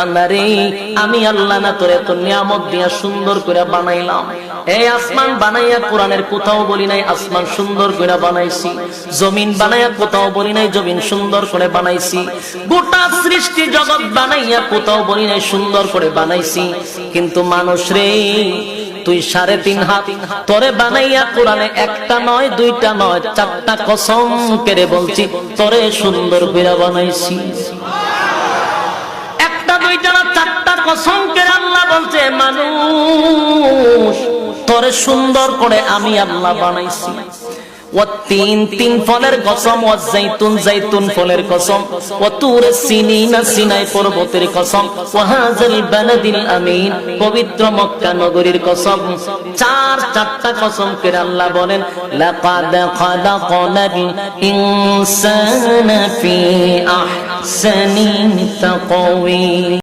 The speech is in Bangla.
আল্লাহরে আমি আল্লাহ না তোরে এত নিয়ামত দিয়া সুন্দর করে বানাইলাম, এই আসমান বানাইয়া কোরআনের কোথাও বলি নাই আসমান সুন্দর করে বানাইছি, জমিন বানাইয়া কোথাও বলি নাই জমিন সুন্দর করে বানাইছি, গোটা সৃষ্টি জগৎ বানাইয়া কোথাও বলি নাই সুন্দর করে বানাইছি, কিন্তু মানুষ রে তুই 3.5 হাত তোরে বানাইয়া কোরআনে একটা নয় দুইটা নয় 4টা কসম করে বলছি তোরে সুন্দর করে বানাইছি। একটা দুইটা না 4টা কসম করে আল্লাহ বলছে মানুষ তোরে সুন্দর করে আমি আল্লাহ বানাইছি। والتين তিন ফলের কসম, ওয়াজাইতুন জাইতুন ফলের কসম, ওয়াতুর সিনিনা সিনাই পর্বতের কসম, ওয়াহাযাল বালাদিল আমিন পবিত্র মক্কা নগরীর কসম। 4টা কসম করে আল্লাহ বলেন লাকাদ খালাকনাল ইনসানা ফি আহসানি তাকওয়িম।